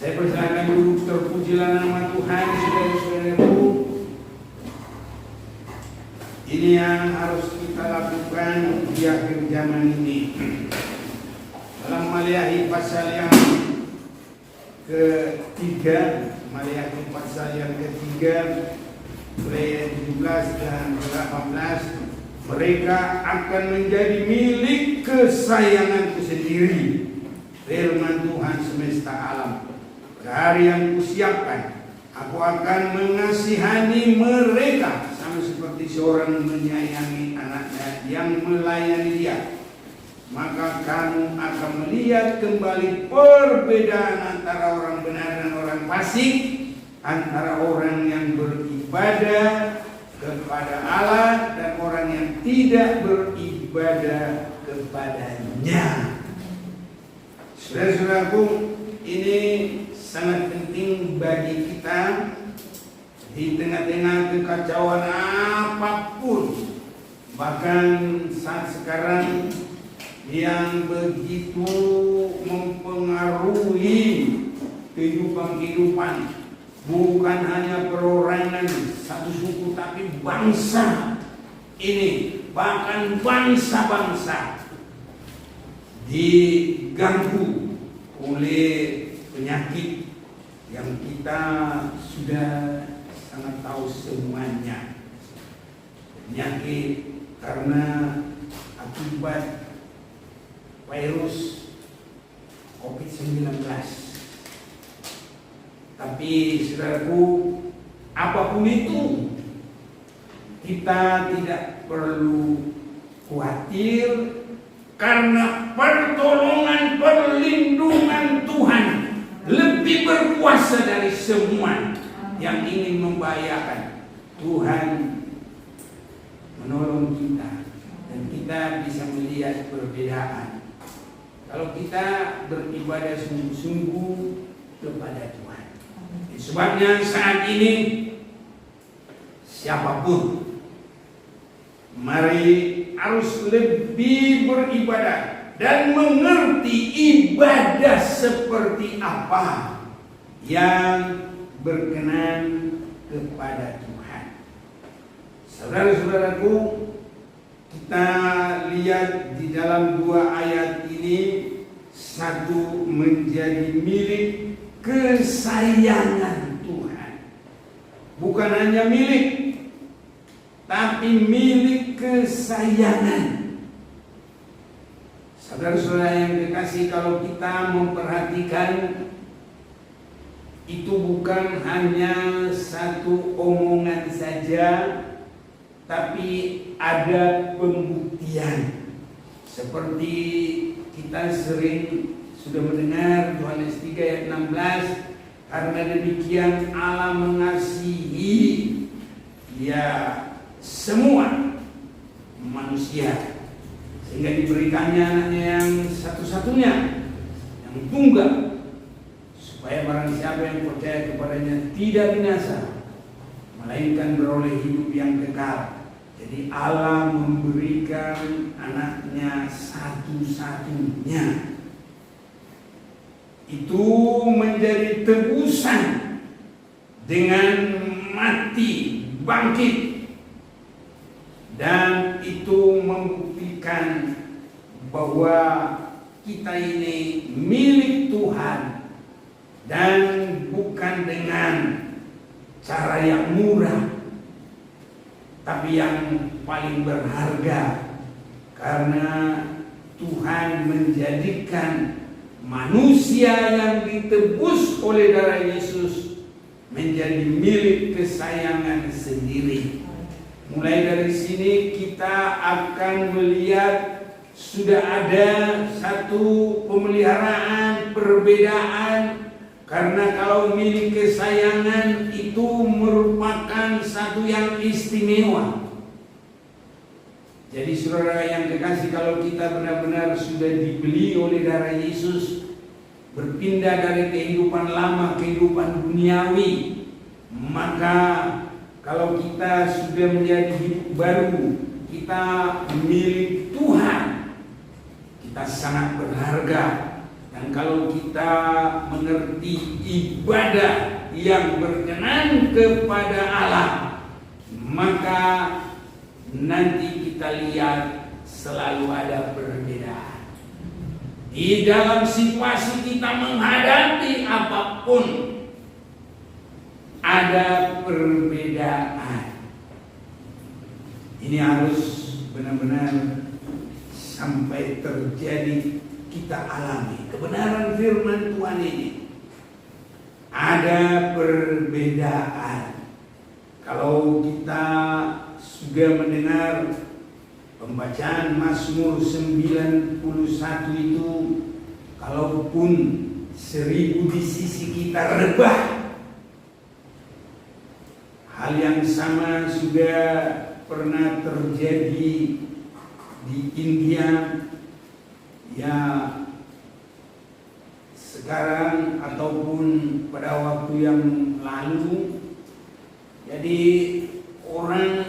Saya persilakan dulu, terpujilah nama Tuhan, saudara-saudaraku. Ini yang harus kita lakukan di akhir zaman ini. Dalam Maleakhi pasal yang ketiga, Maleakhi pasal yang ketiga, ayat 17 dan 18, mereka akan menjadi milik kesayanganku sendiri, firman Tuhan semesta alam. Pada hari yang kusiapkan, aku akan mengasihani mereka, sama seperti seorang menyayangi anaknya yang melayani dia. Maka kamu akan melihat kembali perbedaan antara orang benar dan orang fasik, antara orang yang beribadah kepada Allah dan orang yang tidak beribadah kepadanya. Saudara-saudaraku, ini sangat penting bagi kita di tengah-tengah kekacauan apapun, bahkan saat sekarang yang begitu mempengaruhi kehidupan, bukan hanya perorangan satu suku, tapi bangsa ini, bahkan bangsa-bangsa diganggu oleh penyakit yang kita sudah sangat tahu semuanya. Penyakit karena akibat virus COVID-19. Tapi saudaraku, apapun itu, kita tidak perlu khawatir, karena pertolongan perlindungan Tuhan lebih berkuasa dari semua yang ingin membahayakan. Tuhan menolong kita dan kita bisa melihat perbedaan kalau kita beribadah sungguh-sungguh kepada Tuhan. Sebabnya saat ini siapapun, mari harus lebih beribadah dan mengerti ibadah seperti apa yang berkenan kepada Tuhan. Saudara-saudaraku, kita lihat di dalam dua ayat ini, satu menjadi milik kesayangan Tuhan. Bukan hanya milik, tapi milik kesayangan. Saudara-saudara yang dikasihi, kalau kita memperhatikan, itu bukan hanya satu omongan saja, tapi ada pembuktian. Seperti kita sering sudah mendengar Yohanes 3 ayat 16, karena demikian Allah mengasihi semua manusia, sehingga diberikannya anaknya yang satu-satunya, yang tunggal, supaya barang siapa yang percaya kepadanya tidak binasa, melainkan beroleh hidup yang kekal. Jadi Allah memberikan anaknya satu-satunya. Itu menjadi tebusan dengan mati bangkit, dan itu membuktikan bahwa kita ini milik Tuhan, dan bukan dengan cara yang murah, tapi yang paling berharga, karena Tuhan menjadikan manusia yang ditebus oleh darah Yesus menjadi milik kesayangan sendiri. Mulai dari sini kita akan melihat sudah ada satu pemeliharaan, perbedaan. Karena kalau milik kesayangan itu merupakan satu yang istimewa. Jadi saudara yang kekasih, kalau kita benar-benar sudah dibeli oleh darah Yesus, berpindah dari kehidupan lama, kehidupan duniawi, maka kalau kita sudah menjadi hidup baru, kita milik Tuhan, kita sangat berharga dan Dan kalau kita mengerti ibadah yang berkenan kepada Allah, maka nanti kita lihat selalu ada perbedaan. Di dalam situasi kita menghadapi apapun, ada perbedaan. Ini harus benar-benar sampai terjadi, kita alami kebenaran firman Tuhan ini. Ada perbedaan. Kalau kita sudah mendengar pembacaan Mazmur 91 itu, kalaupun 1000 di sisi kita rebah, hal yang sama sudah pernah terjadi di India ya sekarang ataupun pada waktu yang lalu. Jadi orang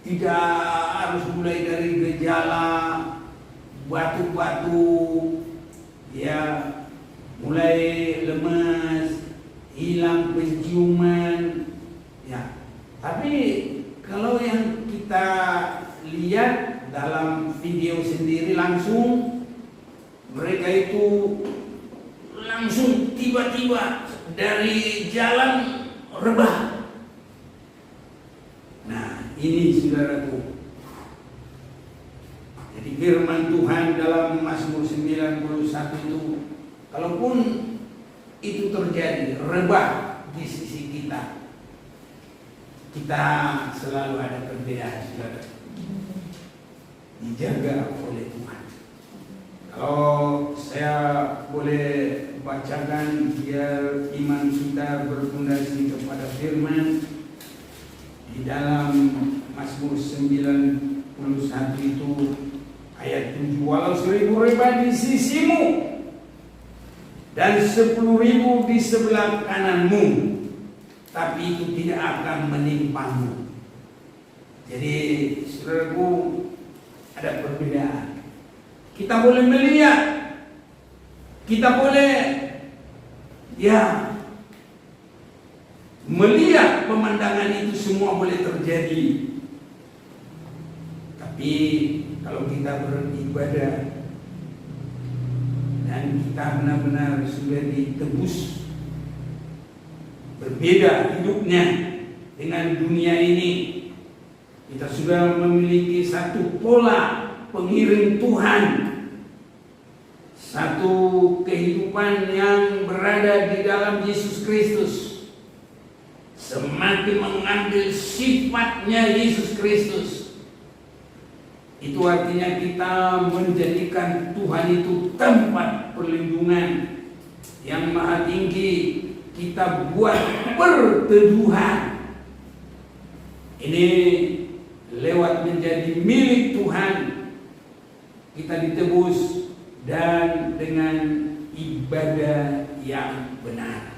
tidak harus mulai dari gejala batu-batu, ya mulai lemas, hilang penciuman, ya. Tapi kalau yang kita lihat dalam video sendiri, langsung mereka itu langsung tiba-tiba dari jalan rebah. Nah, ini saudaraku. Jadi firman Tuhan dalam Mazmur 91 itu, kalaupun itu terjadi rebah di sisi kita, kita selalu ada perbedaan, saudara. Dijaga oleh Tuhan. Kalau saya boleh bacakan biar iman kita berfondasi kepada firman di dalam Mazmur 91 itu ayat 7, walau 1000 rebah di sisimu dan 10.000 di sebelah kananmu, tapi itu tidak akan menimpamu. Jadi saudaraku, ada perbedaan. Kita boleh melihat, kita boleh melihat pemandangan itu semua boleh terjadi. Tapi kalau kita beribadah dan kita benar-benar sudah ditebus, berbeda hidupnya dengan dunia ini, kita sudah memiliki satu pola pengiring Tuhan, satu kehidupan yang berada di dalam Yesus Kristus, semakin mengambil sifatnya Yesus Kristus. Itu artinya kita menjadikan Tuhan itu tempat perlindungan yang maha tinggi. Kita buat perteduhan. Ini lewat menjadi milik Tuhan, kita ditebus dan dengan ibadah yang benar.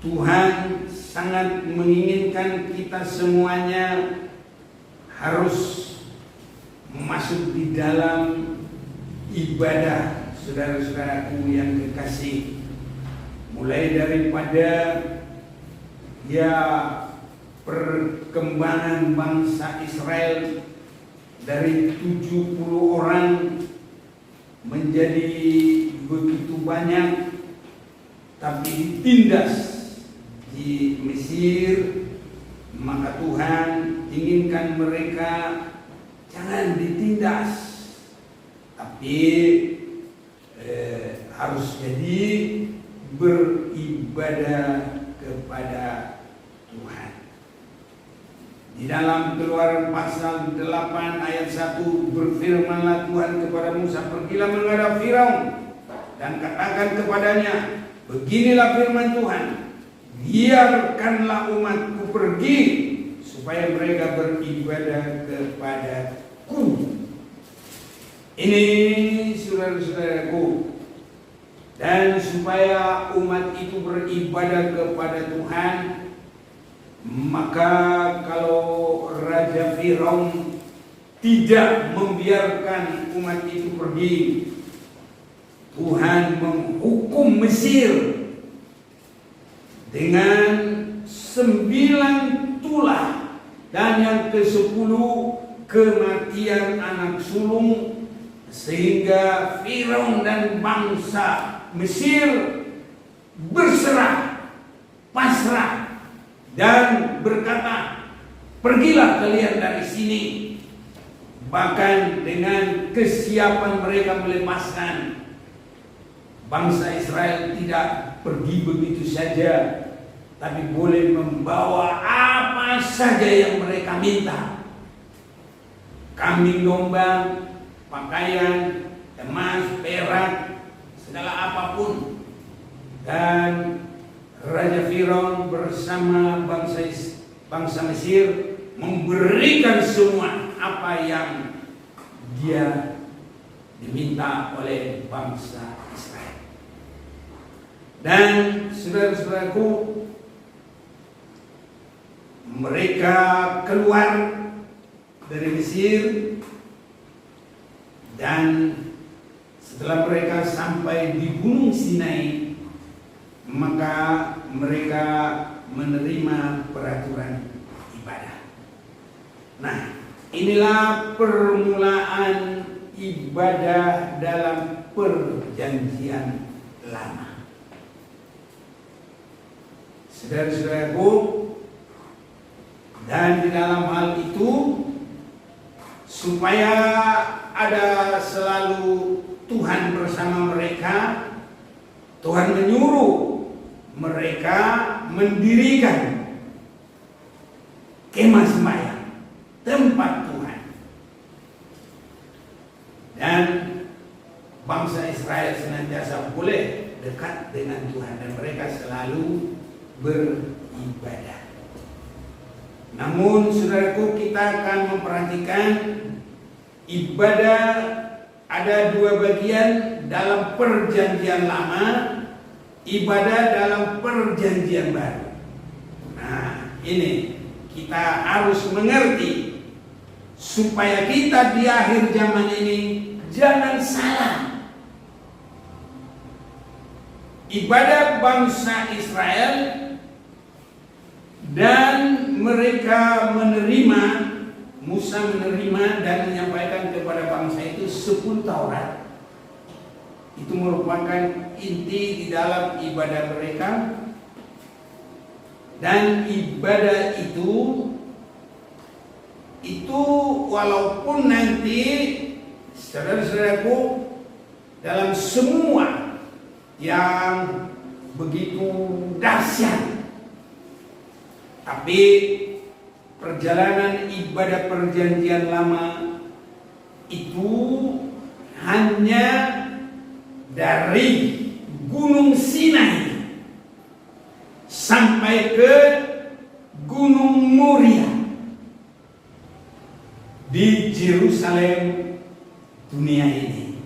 Tuhan sangat menginginkan kita semuanya harus masuk di dalam ibadah, saudara-saudaraku yang kekasih. Mulai daripada perkembangan bangsa Israel dari 70 orang menjadi begitu banyak, tapi ditindas di Mesir, maka Tuhan inginkan mereka jangan ditindas, tapi harus jadi beribadah kepada Tuhan. Di dalam Keluaran pasal 8 ayat 1 berfirmanlah Tuhan kepada Musa, pergilah menghadap Firaun dan katakan kepadanya, beginilah firman Tuhan, biarkanlah umatku pergi supaya mereka beribadah kepadaku. Ini saudara-saudaraku, dan supaya umat itu beribadah kepada Tuhan, maka kalau Raja Firaun tidak membiarkan umat itu pergi, Tuhan menghukum Mesir dengan 9 tulah, dan yang ke-10 kematian anak sulung, sehingga Firaun dan bangsa Mesir berserah, pasrah, dan berkata, pergilah kalian dari sini. Bahkan dengan kesiapan mereka melepaskan, bangsa Israel tidak pergi begitu saja, tapi boleh membawa apa saja yang mereka minta. Kambing domba, pakaian, emas, perak, segala apapun. Dan Raja Firaun bersama bangsa Mesir memberikan semua apa yang dia diminta oleh bangsa Israel. Dan saudara-saudaraku, mereka keluar dari Mesir, dan setelah mereka sampai di Gunung Sinai, maka mereka menerima peraturan ibadah. Nah, inilah permulaan ibadah dalam Perjanjian Lama. Saudara-saudaraku, dan di dalam hal itu, supaya ada selalu Tuhan bersama mereka, Tuhan menyuruh mereka mendirikan kemah sembahyang, tempat Tuhan. Dan bangsa Israel senantiasa boleh dekat dengan Tuhan, dan mereka selalu beribadah. Namun saudaraku, kita akan memperhatikan ibadah ada 2 bagian dalam Perjanjian Lama, ibadah dalam Perjanjian Baru. Nah, ini kita harus mengerti supaya kita di akhir zaman ini jangan salah. Ibadah bangsa Israel, dan mereka menerima, Musa menerima dan menyampaikan kepada bangsa itu 10 Taurat. Itu merupakan inti di dalam ibadah mereka. Dan ibadah itu walaupun nanti saudara-saudaraku, dalam semua yang begitu dahsyat, tapi perjalanan ibadah Perjanjian Lama itu hanya dari Gunung Sinai sampai ke Gunung Moria di Yerusalem dunia ini.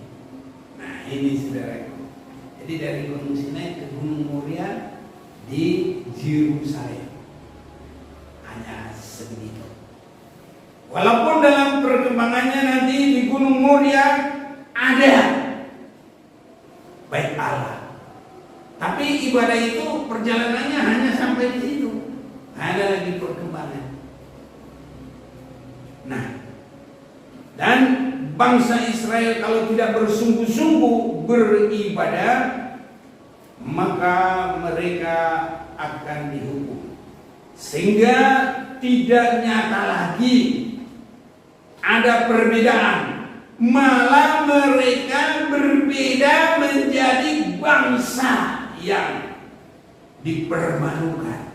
Nah, ini saudaraku. Jadi dari Gunung Sinai ke Gunung Moria di Yerusalem. Hanya sebegitu. Walaupun dalam perkembangannya nanti di Gunung Moria ada Bait Allah, tapi ibadah itu perjalanannya hanya sampai di situ. Ada lagi perkembangan. Nah, dan bangsa Israel kalau tidak bersungguh-sungguh beribadah, maka mereka akan dihukum. Sehingga tidak nyata lagi ada perbedaan, malah mereka berbeda menjadi bangsa yang dipermalukan.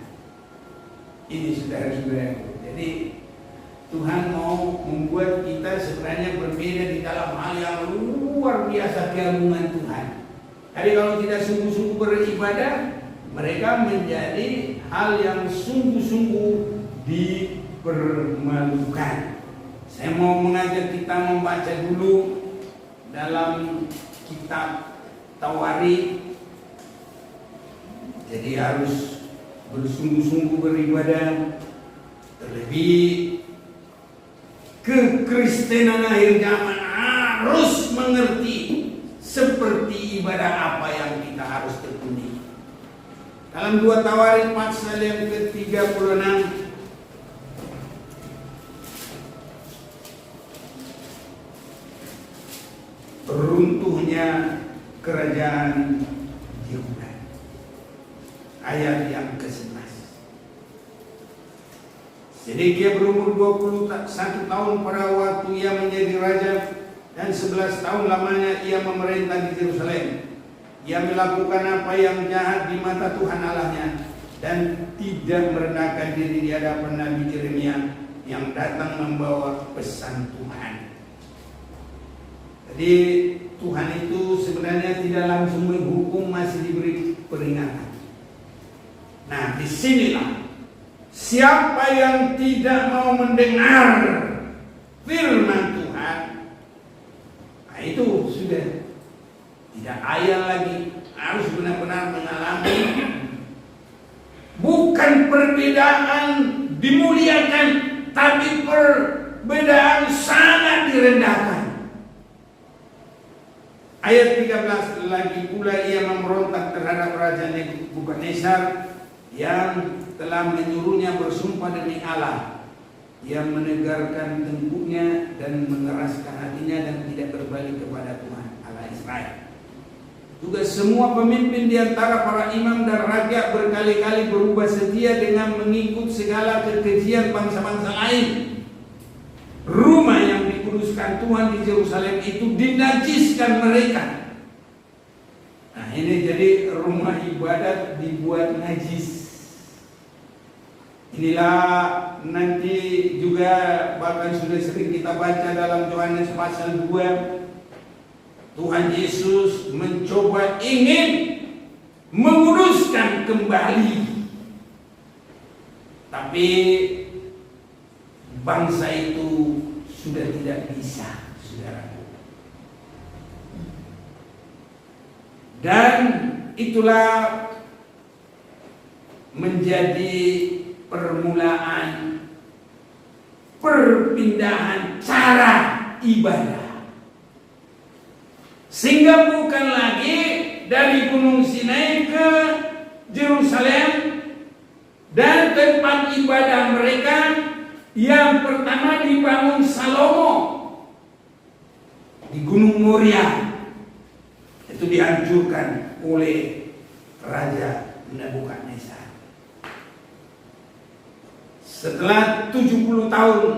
Ini saudara-saudaraku. Jadi Tuhan mau membuat kita sebenarnya berbeda di dalam hal yang luar biasa, keagungan Tuhan. Jadi kalau tidak sungguh-sungguh beribadah, mereka menjadi hal yang sungguh-sungguh dipermalukan. Saya mau mengajak kita membaca dulu dalam kitab Tawarikh. Jadi harus bersungguh-sungguh beribadah. Terlebih kekristenan akhir zaman harus mengerti seperti ibadah apa yang kita harus tekuni. Dalam 2 Tawarik pasal yang ke-36 runtuhnya kerajaan Yehuda, ayat yang ke-11. Zedekia berumur 21 tahun pada waktu ia menjadi raja, dan 11 tahun lamanya ia memerintah di Yerusalem. Ia melakukan apa yang jahat di mata Tuhan Allahnya, dan tidak merendahkan diri di hadapan Nabi Yeremia yang datang membawa pesan Tuhan. Jadi Tuhan itu sebenarnya tidak langsung menghukum, masih diberi peringatan. Nah, disinilah siapa yang tidak mau mendengar firman Tuhan, nah itu sudah tidak ayal lagi, harus benar-benar mengalami bukan perbedaan dimuliakan, tapi perbedaan sangat direndahkan. Ayat 13, lagi pula ia memberontak terhadap Raja Nebukadnezar yang telah menyuruhnya bersumpah demi Allah. Ia menegarkan tengkuknya dan mengeraskan hatinya dan tidak berbalik kepada Tuhan Allah Israel. Juga semua pemimpin di antara para imam dan rakyat berkali-kali berubah setia dengan mengikut segala kekejian bangsa-bangsa lain. Rumah yang dikuduskan Tuhan di Yerusalem itu dinajiskan mereka. Nah, ini jadi rumah ibadat dibuat najis. Inilah nanti juga bahkan sudah sering kita baca dalam Yohanes pasal 2, Tuhan Yesus mencoba ingin menguduskan kembali, tapi bangsa itu sudah tidak bisa, saudaraku. Dan itulah menjadi permulaan perpindahan cara ibadah, sehingga bukan lagi dari Gunung Sinai ke Yerusalem, dan tempat ibadah mereka yang pertama dibangun Salomo di Gunung Moria, itu dihancurkan oleh Raja Nebukadnezar. Setelah 70 tahun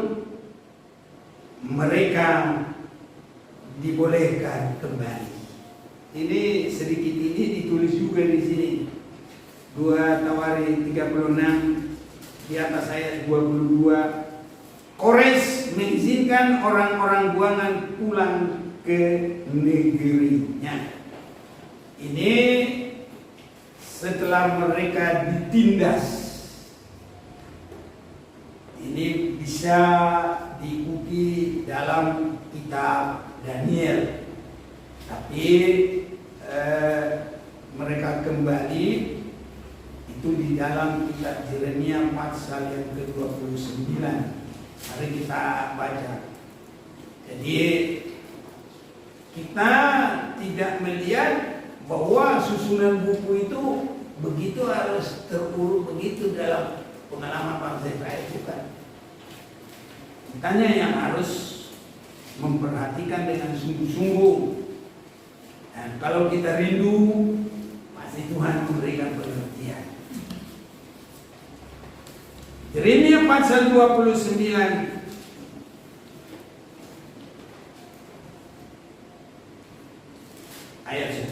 mereka dibolehkan kembali. Ini sedikit ini ditulis juga di sini. 2 Tawarik 36 di atas ayat 22. Kores mengizinkan orang-orang buangan pulang ke negerinya. Ini setelah mereka ditindas. Ini bisa diikuti dalam kitab Daniel. Tapi mereka kembali itu di dalam kitab Yeremia pasal yang ke-29. Mari kita baca. Jadi kita tidak melihat bahwa susunan buku itu begitu harus terurut begitu dalam pengalaman bangsa Israel, bukan. Kitanya yang harus memperhatikan dengan sungguh-sungguh. Dan kalau kita rindu, pasti Tuhan memberikan pengertian. Yeremia pasal 29 ayat 10.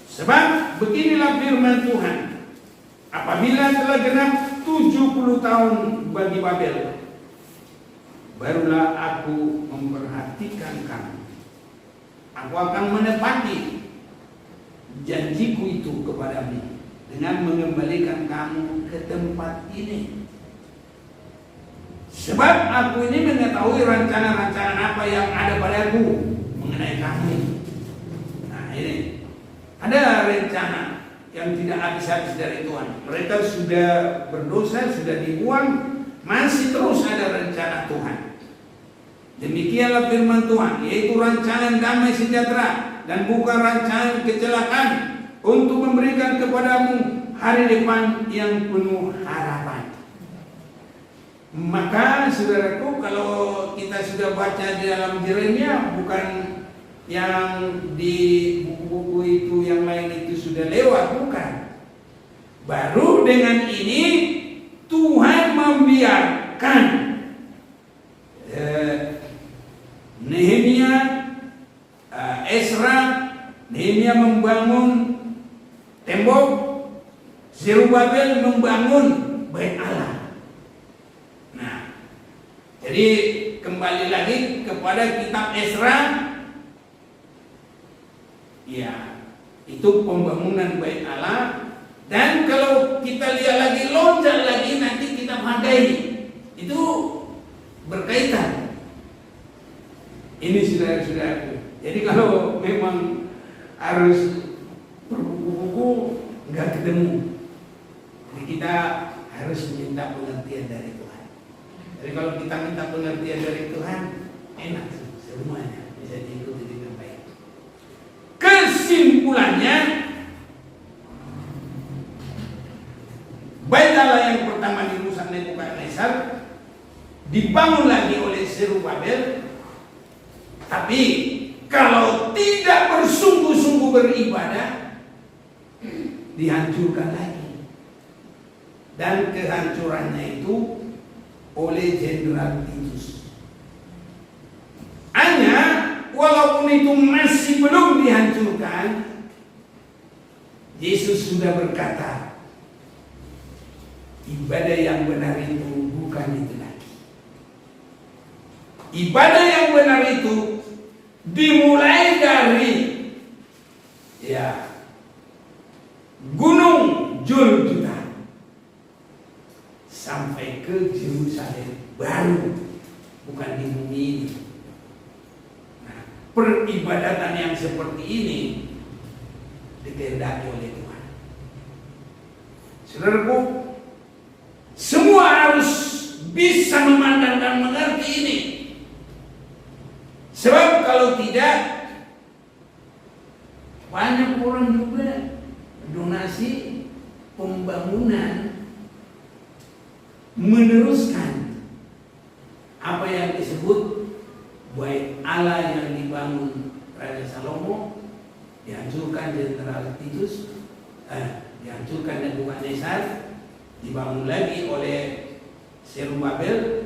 Sebab beginilah firman Tuhan, apabila telah genap 70 tahun bagi Babel, barulah aku memperhatikan kamu. Aku akan menepati janjiku itu kepadamu dengan mengembalikan kamu ke tempat ini. Sebab aku ini mengetahui rencana-rencana apa yang ada padaku mengenai kamu. Nah, ini ada rencana yang tidak habis-habis dari Tuhan. Mereka sudah berdosa, sudah dibuang, masih terus ada rencana Tuhan. Demikianlah firman Tuhan, yaitu rancangan damai sejahtera dan bukan rancangan kecelakaan untuk memberikan kepadamu hari depan yang penuh harapan. Maka saudaraku, kalau kita sudah baca di dalam Yeremia, bukan yang di buku-buku itu yang lain itu sudah lewat, bukan. Baru dengan ini Tuhan membiarkan Nehemia, Ezra, Nehemia membangun tembok, Zerubabel membangun bait Allah. Nah, jadi kembali lagi kepada kitab Ezra, ya itu pembangunan bait Allah. Dan kalau kita lihat lagi, loncat lagi nanti kitab Hagai, itu berkaitan. Ini saudara-saudaraku. Jadi kalau memang harus berbuku-buku nggak ketemu, jadi kita harus minta pengertian dari Tuhan. Jadi kalau kita minta pengertian dari Tuhan, enak semuanya bisa diikuti dengan baik. Kesimpulannya, bait Allah yang pertama dirusak Nebukadnezar dibangun lagi oleh Zerubabel, tapi kalau tidak bersungguh-sungguh beribadah, dihancurkan lagi. Dan kehancurannya itu oleh Jenderal Titus. Hanya walaupun itu masih belum dihancurkan, Yesus sudah berkata, ibadah yang benar itu bukan itu lagi. Ibadah yang benar itu dimulai dari Gunung Juljuta sampai ke Yerusalem baru, bukan di bumi ini. Nah, peribadatan yang seperti ini dikehendaki oleh Tuhan. Saudaraku, semua harus bisa memandang dan mengerti ini. Sebab kalau tidak, banyak orang juga donasi pembangunan meneruskan apa yang disebut bait Allah yang dibangun Raja Salomo, dihancurkan Jenderal Titus, dihancurkan Nebukadnezar, dibangun lagi oleh Zerubabel,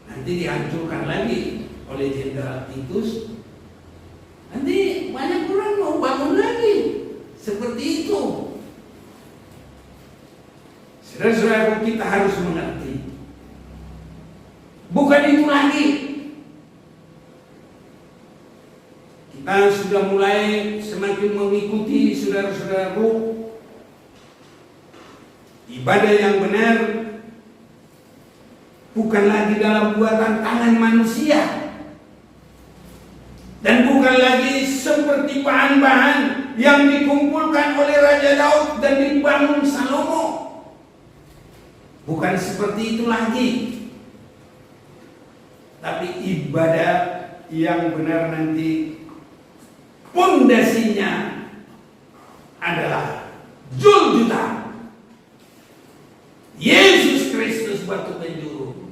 nanti dihancurkan lagi oleh Jenderal Titus. Nanti banyak orang mau bangun lagi seperti itu. Saudara-saudara, kita harus mengerti, bukan itu lagi. Kita sudah mulai semakin mengikuti, saudara-saudaraku, ibadah yang benar bukan lagi dalam buatan tangan manusia, dan bukan lagi seperti bahan-bahan yang dikumpulkan oleh Raja Daud dan dibangun Salomo. Bukan seperti itu lagi. Tapi ibadah yang benar nanti pondasinya adalah Juljuta, Yesus Kristus batu penjuru.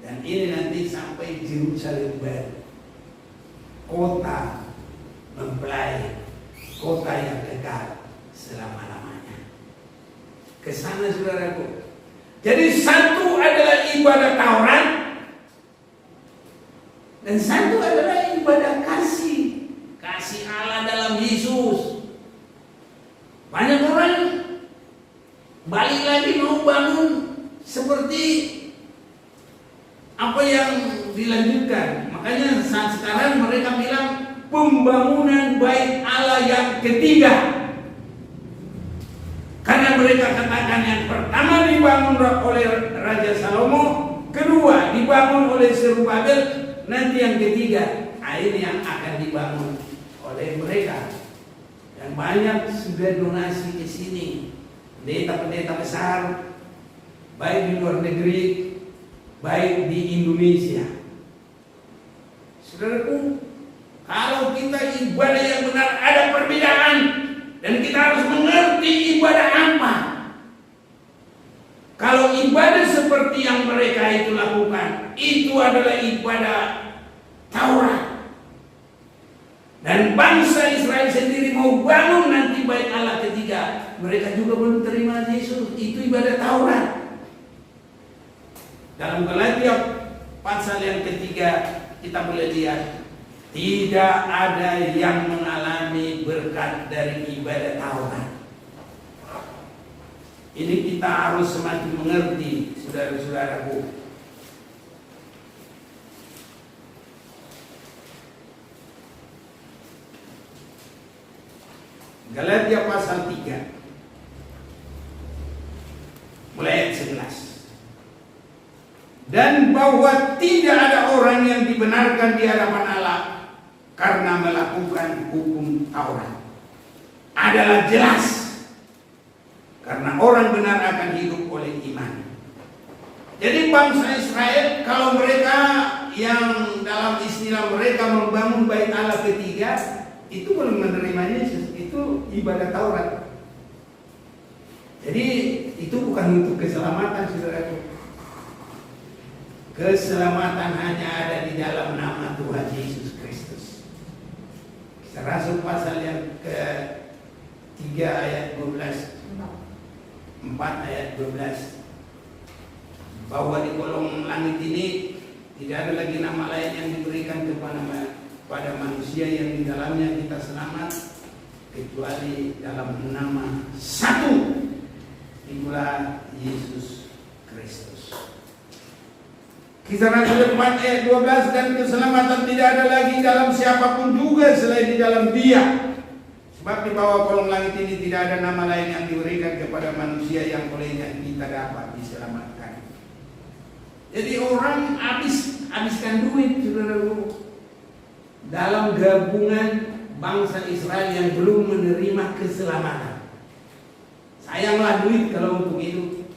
Dan ini nanti sampai Yerusalem baru, kota mempelai, kota yang kekal selama-lamanya. Kesana saudaraku. Jadi satu adalah ibadah Taurat, dan satu adalah ibadah kasih Allah dalam Yesus. Banyak orang balik lagi mau bangun seperti apa yang dilanjutkan. Makanya saat sekarang mereka bilang pembangunan bait Allah yang ketiga. Karena mereka katakan yang pertama dibangun oleh Raja Salomo, kedua dibangun oleh Zerubabel, nanti yang ketiga ini yang akan dibangun oleh mereka. Dan banyak sudah donasi ke sini, pendeta-pendeta besar, baik di luar negeri, baik di Indonesia. Saudaraku, Kalau kita ibadah yang benar ada perbedaan, dan kita harus mengerti ibadah apa. Kalau ibadah seperti yang mereka itu lakukan, itu adalah ibadah Taurat. Dan bangsa Israel sendiri mau bangun nanti bait Allah ketiga, mereka juga belum terima Yesus, itu ibadah Taurat. Dalam Galatia pasal yang ketiga kita boleh lihat, tidak ada yang mengalami berkat dari ibadah Taurat. Ini kita harus semakin mengerti, saudara-saudaraku. Galatia pasal 3 mulai ayat 11. Dan bahwa tidak ada orang yang dibenarkan di hadapan Allah karena melakukan hukum Taurat adalah jelas, karena orang benar akan hidup oleh iman. Jadi bangsa Israel, kalau mereka yang dalam istilah mereka membangun bait Allah ketiga, itu belum menerima Yesus, itu ibadah Taurat. Jadi itu bukan untuk keselamatan, saudaraku. Keselamatan hanya ada di dalam nama Tuhan Yesus Kristus. Kita masuk pasal yang ke-3 ayat 12. 4 ayat 12, bahwa di kolong langit ini tidak ada lagi nama lain yang diberikan kepada manusia yang di dalamnya kita selamat, kecuali dalam nama satu, itulah Yesus Kristus. Kisah Rasul 4 ayat 12, dan keselamatan tidak ada lagi dalam siapapun juga selain di dalam Dia. Sebab di bawah kolong langit ini tidak ada nama lain yang diberikan kepada manusia yang olehnya kita dapat diselamatkan. Jadi orang habiskan duit, saudaraku, dalam gabungan bangsa Israel yang belum menerima keselamatan. Sayanglah duit kalau untuk hidup.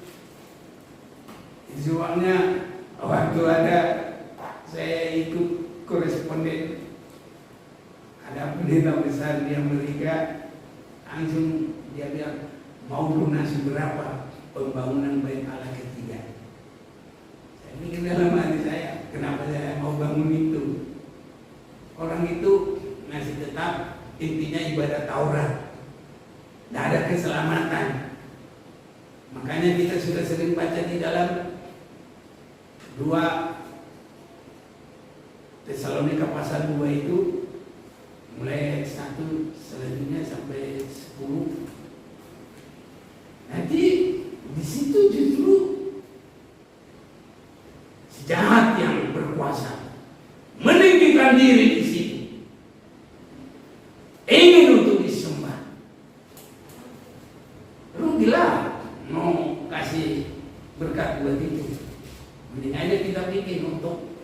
Sebabnya waktu ada saya ikut koresponden, ada pendeta besar di Amerika, langsung dia bilang mau donasi berapa pembangunan bait Allah ketiga. Saya pikir dalam hati saya, kenapa saya mau bangun itu? Orang itu masih tetap intinya ibadah Taurat, tidak ada keselamatan. Makanya kita sudah sering baca di dalam 2 Tesalonika pasal 2 itu, mulai 1 selanjutnya sampai 10. Nanti di situ justru si jahat yang berkuasa meninggikan diri di sini, ingin untuk disembah. Rugilah mau kasih berkat buat itu. Mending aja kita bikin untuk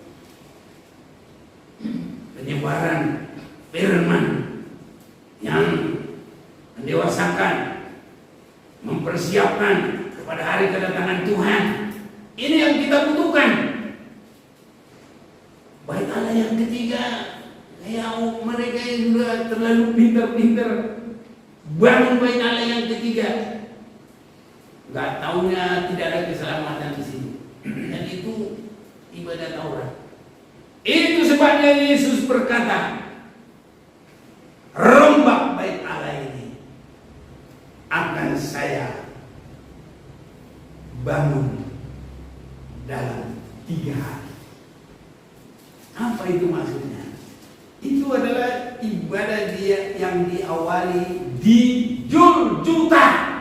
penyebaran firman yang mendewasakan, mempersiapkan kepada hari kedatangan Tuhan. Ini yang kita butuhkan. Bait Allah yang ketiga, kayak mereka yang sudah terlalu pintar-pintar bangun bait Allah yang ketiga, nggak taunya tidak ada keselamatan di sini. Dan itu ibadah Taurat. Itu sebabnya Yesus berkata, rombak bait Allah ini akan saya bangun dalam 3 hari. Apa itu maksudnya? Itu adalah ibadah dia yang diawali di Juljuta.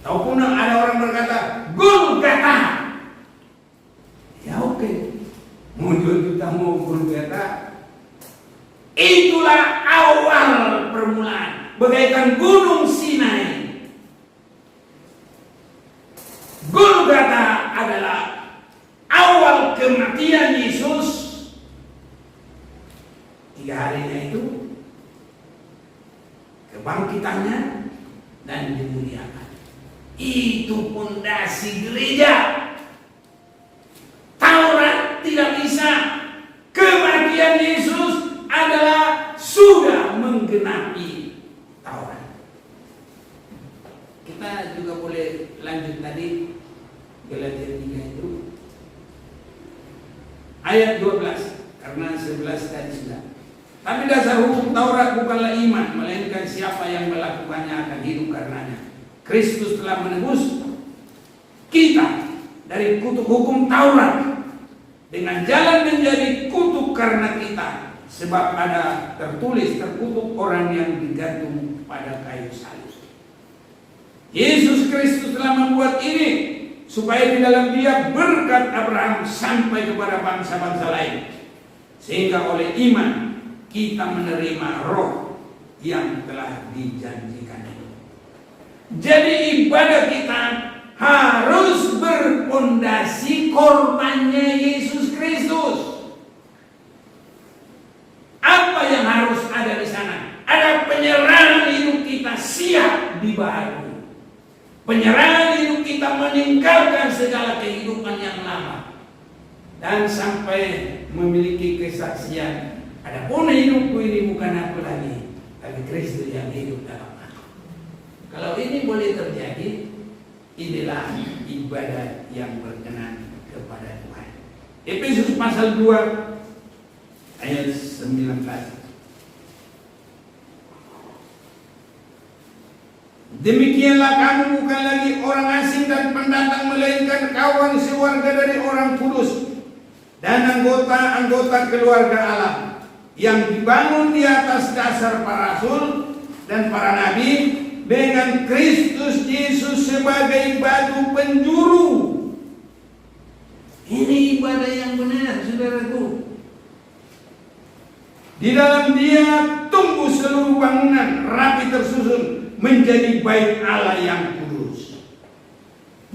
Ataupun ada orang berkata Golgota. Ya oke. Mau Juljuta mau Golgota, itulah awal permulaan, bagaikan gunung Sinai. Golgota adalah awal kematian Yesus. 3 harinya itu kebangkitannya dan dimuliakan. Itu pondasi gereja. Taurat tidak bisa, kematian Yesus Kita juga boleh lanjut tadi Galatia 3 itu ayat 12, karena 11 tadi sudah. Tapi dasar hukum Taurat bukanlah iman, melainkan siapa yang melakukannya akan hidup karenanya. Kristus telah menebus kita dari kutuk hukum Taurat dengan jalan menjadi kutuk karena kita, sebab ada tertulis, terkutuk orang yang digantung pada kayu salib. Yesus Kristus telah membuat ini supaya di dalam Dia berkat Abraham sampai kepada bangsa-bangsa lain, sehingga oleh iman kita menerima roh yang telah dijanjikan itu. Jadi ibadah kita harus berpondasi korbannya Yesus Kristus. Apa yang harus ada di sana? Ada penyerahan hidup kita siap dibaharui. Penyerahan hidup kita meninggalkan segala kehidupan yang lama dan sampai memiliki kesaksian. Adapun hidupku ini bukan aku lagi, tapi Kristus yang hidup dalam aku. Kalau ini boleh terjadi, inilah ibadah yang berkenan kepada Tuhan. Efesus pasal 2 ayat 19. Demikianlah kamu bukan lagi orang asing dan pendatang, melainkan kawan sewarga dari orang kudus dan anggota-anggota keluarga Allah yang dibangun di atas dasar para rasul dan para nabi, dengan Kristus Yesus sebagai batu penjuru. Ini ibadah yang benar, saudaraku. Di dalam Dia tumbuh seluruh bangunan rapi tersusun menjadi bait Allah yang kudus.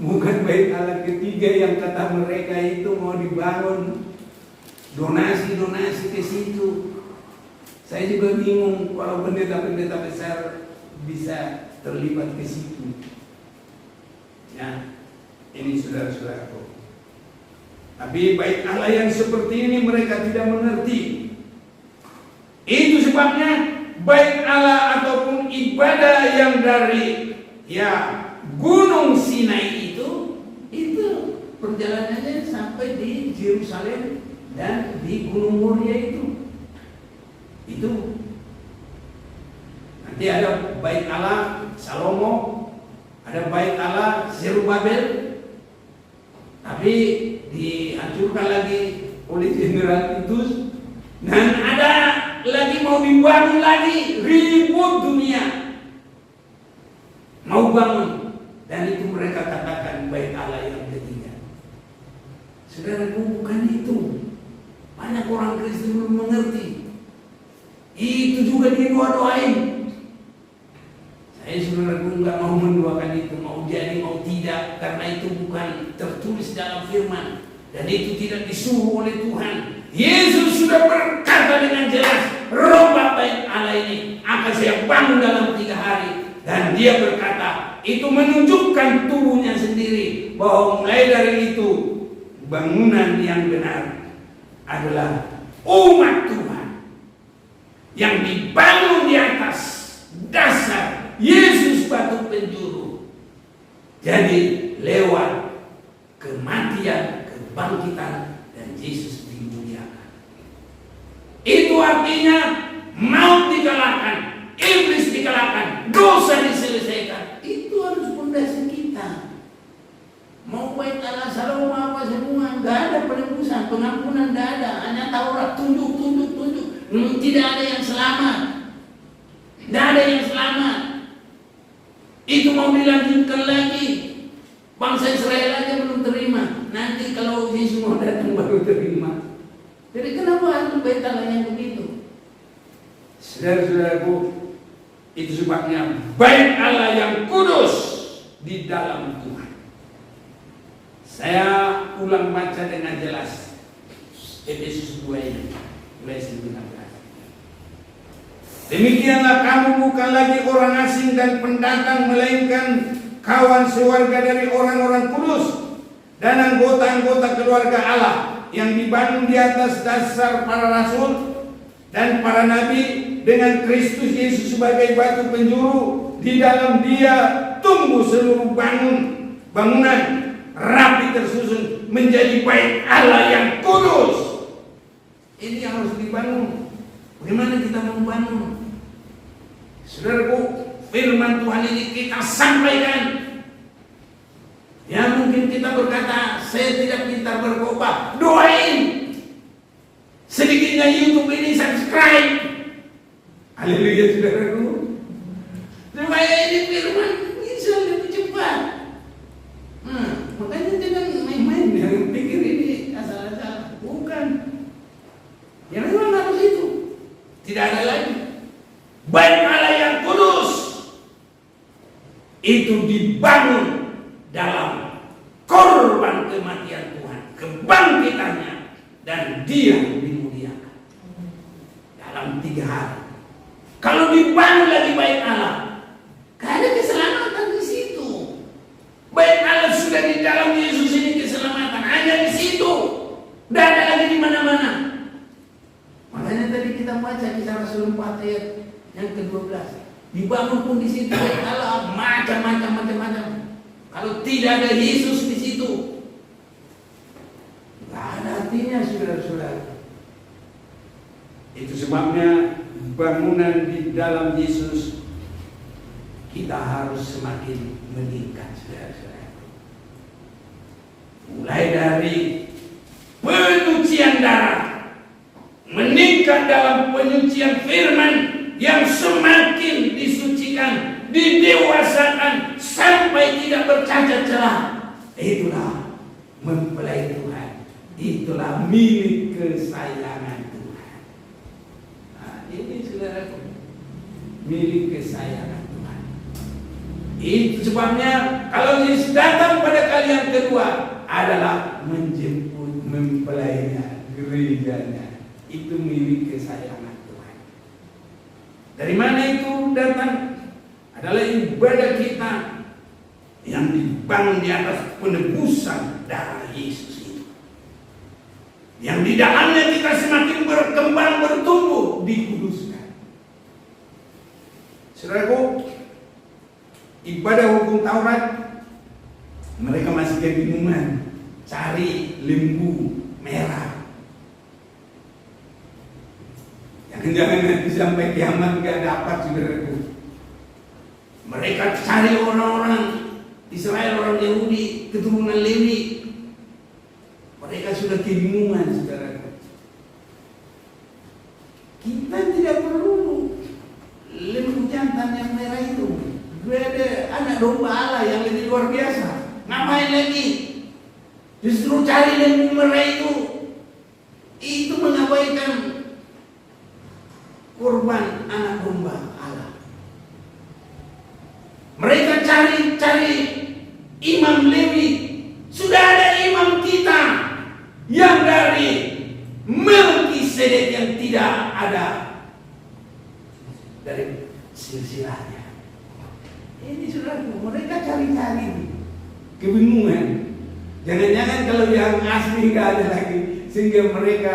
Bukan bait Allah ketiga yang kata mereka itu mau dibangun, donasi ke situ. Saya juga bingung kalau pendeta-pendeta besar bisa terlibat ke situ. Ya, ini saudara-saudaraku. Tapi bait Allah yang seperti ini mereka tidak mengerti. Itu sebabnya bait Allah ataupun ibadah yang dari Gunung Sinai itu perjalanannya sampai di Yerusalem dan di Gunung Moria itu nanti ada bait Allah Salomo, ada bait Allah Zerubabel, tapi dihancurkan lagi oleh Jenderal Titus, dan ada lagi mau dibangun lagi, ribut dunia mau bangun, dan itu mereka katakan bait Allah yang ketiga. Saudaraku, bukan itu. Banyak orang Kristen belum mengerti. Itu juga didoa-doain. Saya saudaraku nggak mau mendoakan itu, mau jadi mau tidak, karena itu bukan tertulis dalam firman, dan itu tidak disuruh oleh Tuhan. Yesus sudah berkata dengan jelas, rombak bait Allah ini akan saya bangun dalam 3 hari. Dan Dia berkata, itu menunjukkan tubuhnya sendiri bahwa mulai dari itu bangunan yang benar adalah umat Tuhan yang dibangun di atas dasar Yesus batu penjuru. Jadi lewat kematian, kebangkitan, dan Yesus dimuliakan. Itu artinya maut dikalahkan, iblis dikalahkan, dosa diselesaikan. Itu harus fondasi kita. Mau bait Allah Salomo apa semua, nggak ada penebusan, pengampunan nggak ada, hanya Taurat tunjuk. Tidak ada yang selamat, tidak ada yang selamat. Itu mau dilanjutkan lagi. Bangsa Israel aja belum terima. Nanti kalau Yesus mau datang baru terima. Jadi kenapa harus bait Allah yang begitu? Saudara-saudaraku, itu sebabnya bait Allah yang kudus di dalam Tuhan. Saya ulang baca dengan jelas Efesus 2 ini, mulai 19. Demikianlah kamu bukan lagi orang asing dan pendatang, melainkan kawan sewarga dari orang-orang kudus dan anggota-anggota keluarga Allah yang dibangun di atas dasar para rasul dan para nabi, dengan Kristus Yesus sebagai batu penjuru. Di dalam Dia tumbuh seluruh bangunan rapi tersusun menjadi bait Allah yang kudus. Ini yang harus dibangun. Bagaimana kita membangun? Saudaraku, firman Tuhan ini kita sampaikan. Ya mungkin kita berkata, saya tidak pintar berkhotbah. Doain. Sedikitnya YouTube ini subscribe. Haleluya saudaraku. Supaya ini firman bisa lebih cepat. Makanya jangan main-main yang pikir ini asal-asal. Bukan. Yang memang harus itu. Tidak ada lagi. Bait Allah yang kudus itu dibangun dalam korban kematian Tuhan, kebangkitannya, dan Dia dimuliakan dalam 3 hari. Kalau dibangun lagi bait Allah, gak ada keselamatan di situ. Bait Allah sudah di dalam Yesus ini, keselamatan hanya di situ. Tidak ada lagi di mana-mana. Makanya tadi kita baca Kisah Rasul 4 ayat yang ke-12. Dibangun pun di situ bait Allah macam-macam. Kalau tidak ada Yesus di situ, tidak ada artinya saudara-saudara. Itu sebabnya bangunan di dalam Yesus kita harus semakin meningkat saudara-saudara. Mulai dari penyucian darah, meningkat dalam penyucian firman yang semakin disucikan, didewasakan sampai tidak bercacat celah. Itulah mempelai Tuhan. Itulah milik kesayangan Tuhan. Nah, ini saudaraku, milik kesayangan Tuhan. Itu sebabnya kalau Yesus datang pada kali yang kedua adalah menjemput mempelainya, gerejanya. Itu milik kesayangan Tuhan. Dari mana itu datang? Adalah ibadah kita yang dibangun di atas penebusan darah Yesus itu. Yang di dalamnya kita semakin berkembang, bertumbuh, dikuduskan. Saudaraku, ibadah hukum Taurat, mereka masih kebingungan cari lembu merah. Jangan-jangan nanti sampai kiamat gak dapat saudaraku. Mereka cari orang-orang Israel, orang Yahudi, keturunan Lewi. Mereka sudah kebingungan saudaraku. Kita tidak perlu lembu jantan yang merah itu. Ada anak domba Allah yang lebih luar biasa. Ngapain lagi? Justru cari lembu merah itu. Itu mengabaikan korban anak domba Allah. Mereka cari imam Lewi. Sudah ada imam kita yang dari Melkisedek yang tidak ada dari silsilahnya. Ini sudah mereka cari-cari, kebingungan. Jangan-jangan kalau yang asli nggak ada lagi, sehingga mereka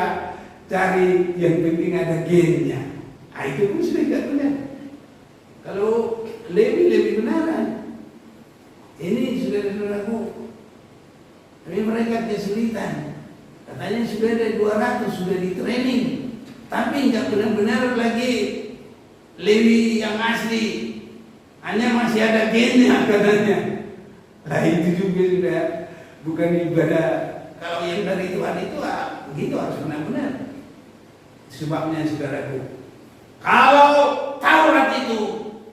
cari yang penting ada gennya. Itu pun sudah tidak benar. Kalau Lewi benaran. Ini saudara-saudaraku, tapi mereka kesulitan. Katanya sudah ada 200, sudah di training, tapi nggak benar-benar lagi Lewi yang asli. Hanya masih ada gennya katanya. Nah itu juga sudah bukan ibadah. Kalau yang dari Tuhan itu begitu harus benar-benar. Sebabnya saudaraku, kalau Taurat itu,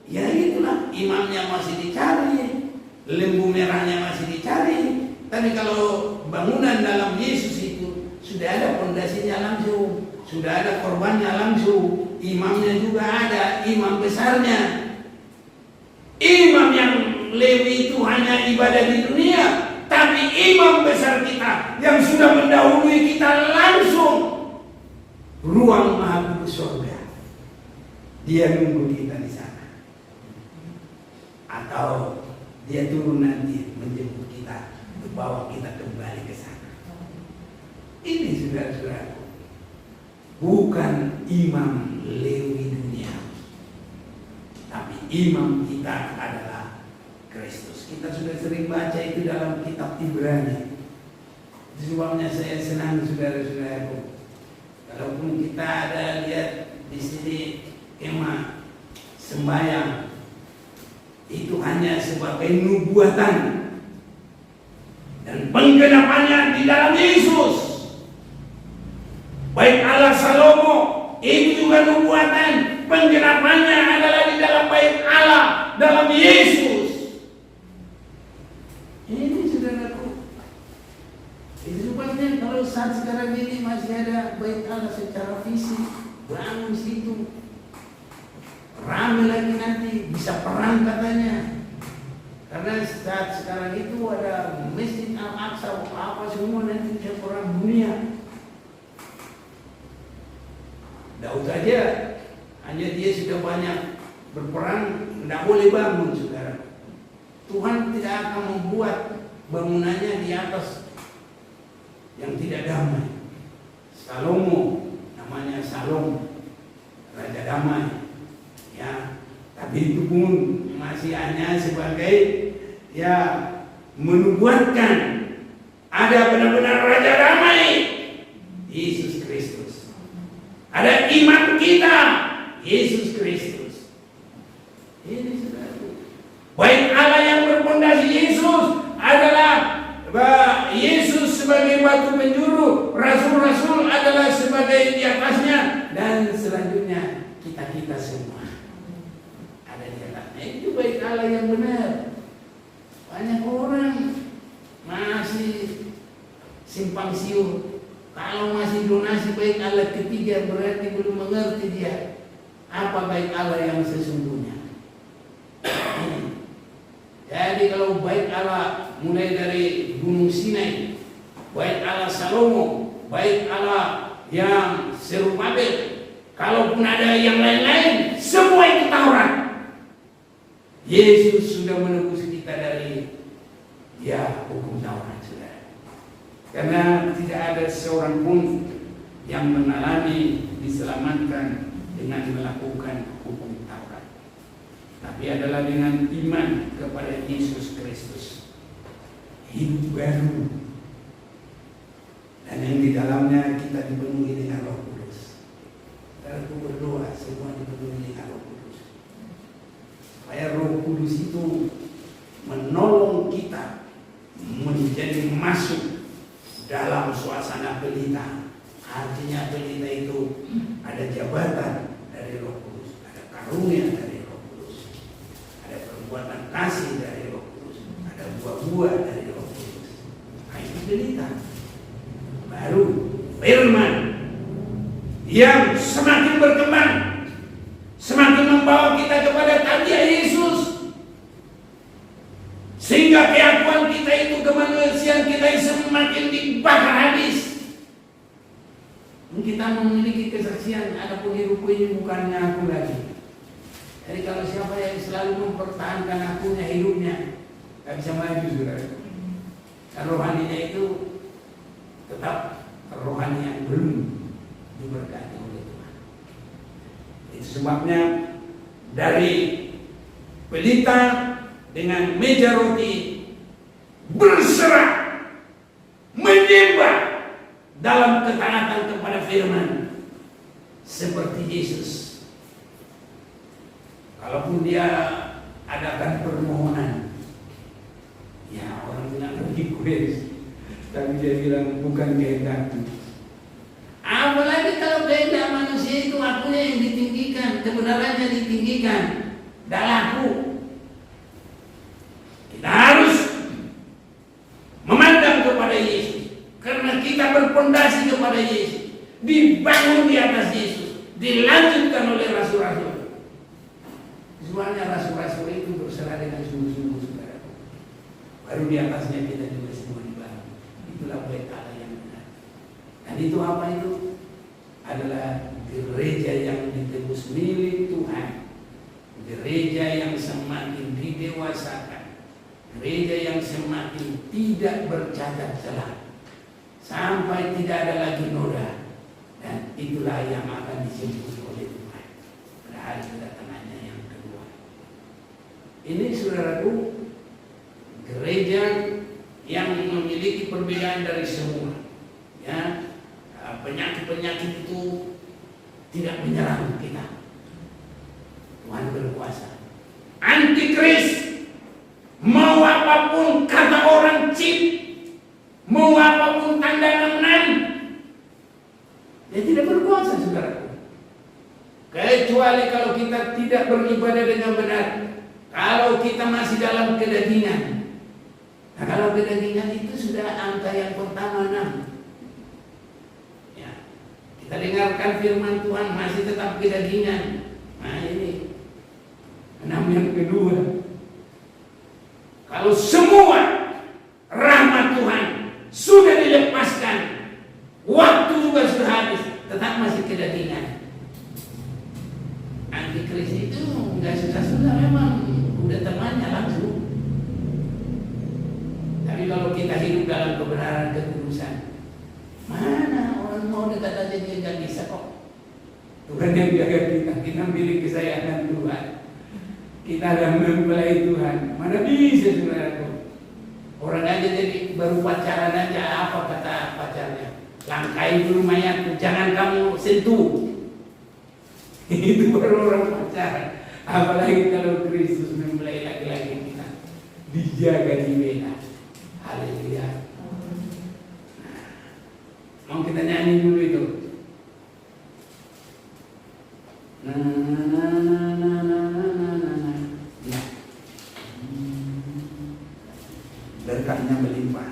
ya itulah imamnya masih dicari, lembu merahnya masih dicari. Tapi kalau bangunan dalam Yesus itu sudah ada pondasinya langsung, sudah ada korbannya langsung, imamnya juga ada, imam besarnya. Imam yang Lewi itu hanya ibadah di dunia, tapi imam besar kita yang sudah mendahului kita langsung ruang maha kudus surga. Dia nunggu kita di sana. Atau dia turun nanti menjemput kita, membawa kita kembali ke sana. Ini saudara-saudaraku, bukan imam Lewi dunia, tapi imam kita adalah Kristus. kita sudah sering baca itu dalam kitab Ibrani. Itu sebabnya saya senang saudara-saudaraku. Kalaupun kita ada lihat di sini kemah sembahyang, itu hanya sebagai nubuatan dan penggenapannya di dalam Yesus. Baik Allah Salomo itu juga nubuatan, penggenapannya adalah di dalam baik Allah dalam Yesus. Ini saudaraku, itu sebabnya kalau saat sekarang ini masih ada baik Allah secara fisik, bangun situ, ramai lagi nanti bisa perang katanya. Karena saat sekarang itu ada Masjid Al-Aqsa, apa semua nanti bisa perang dunia. Daud saja, hanya dia sudah banyak berperang, tidak boleh bangun saudara. Tuhan tidak akan membuat bangunannya di atas yang tidak damai. Salomo, namanya Salom, Raja Damai. Ya, tapi itu pun masih hanya sebagai ya menubuatkan ada benar-benar Raja Damai, Yesus Kristus. Ada iman kita, Yesus Kristus. Ini sudah. Baik Allah yang berpondasi Yesus adalah Yesus sebagai batu penjuru, rasul-rasul adalah sebagai di atasnya, dan selanjutnya kita semua ada di atasnya. Itu baik Allah yang benar. Banyak orang masih simpang siur. Kalau masih donasi baik Allah ketiga, berarti belum mengerti dia apa baik Allah yang sesungguhnya. Jadi kalau baik Allah mulai dari Gunung Sinai, baik Allah Salomo, baik Allah yang Zerubabel, kalaupun ada yang lain-lain, semua itu Taurat. Yesus sudah menebus kita dari hukum Taurat, saudara. Karena tidak ada seorang pun yang mengalami diselamatkan dengan melakukan hukum Taurat, tapi adalah dengan iman kepada Yesus Kristus, hidup baru, dan yang di dalamnya kita dipenuhi dengan Roh Kudus. Aku berdoa semua dipenuhi dengan Roh Kudus, supaya Roh Kudus itu menolong kita menjadi masuk dalam suasana pelita. Artinya pelita itu ada jabatan dari Roh Kudus, ada karunia dari Roh Kudus, ada perbuatan kasih dari Roh Kudus, ada buah-buah dari Roh Kudus. Nah, itu pelita. Baru firman yang semakin berkembang, semakin membawa kita kepada tabiat Yesus, sehingga keakuan kita itu, kemanusiaan kita semakin dibakar habis. Kita memiliki kesaksian, adapun hidupku ini bukannya aku lagi. Jadi kalau siapa yang selalu mempertahankan akunya hidupnya, gak bisa maju, saudara. Dan rohaninya itu tetap rohani yang belum diberkati oleh Tuhan. Itu sebabnya dari pelita dengan meja roti berserah menyembah dalam ketaatan kepada firman seperti Yesus. Kalaupun dia adakan permohonan, ya orang bilang request, tapi dia bilang bukan kehendakku. Apalagi kalau kehendak manusia itu akunya yang ditinggikan, kebenarannya ditinggikan, tidak laku. Kita harus memandang kepada Yesus, karena kita berpondasi kepada Yesus, dibangun di atas Yesus, dilanjutkan oleh rasul-rasul. Semuanya rasul-rasul itu berserah dengan sungguh-sungguh, saudara. Baru di atasnya kita juga semua dibangun. Itulah baik Allah yang benar. Dan itu apa itu? Adalah gereja yang ditebus milik Tuhan, gereja yang semakin didewasakan, gereja yang semakin tidak bercacat celah, sampai tidak ada lagi noda. Dan itulah yang akan disebut oleh Tuhan pada hari kedatangannya yang kedua. Ini saudaraku, perbedaan dari semua. Ya, penyakit-penyakit itu tidak menyerang kita. Tuhan berkuasa. Antikris, mau apapun kata orang cip, mau apapun tanda 66, dia tidak berkuasa, saudaraku. Kecuali kalau kita tidak beribadah dengan benar, kalau kita masih dalam kedagingan. Nah, kalau kedagingan itu sudah angka yang pertama 6. Ya, kita dengarkan firman Tuhan masih tetap kedagingan. Nah ini 6 yang kedua. Kalau semua rahmat Tuhan sudah dilepaskan, waktu juga sudah habis, tetap masih kedagingan. Antikris itu nggak susah-susah, memang udah temannya langsung. Tapi kalau kita hidup dalam kebenaran kekudusan, mana orang mau dekat aja dia nggak bisa kok. Tuhan yang jaga kita milik kesayangan Tuhan. Kita adalah mempelai Tuhan. Mana bisa, saudaraku? Orang aja jadi baru pacaran aja, apa kata pacarnya? Langkai dulu mayatku, jangan kamu sentuh. Itu baru orang pacaran. Apalagi kalau Kristus mempelai laki-laki kita, dijaga, dibela. Haleluya. Mau kita nyanyi dulu itu. Berkatnya melimpah.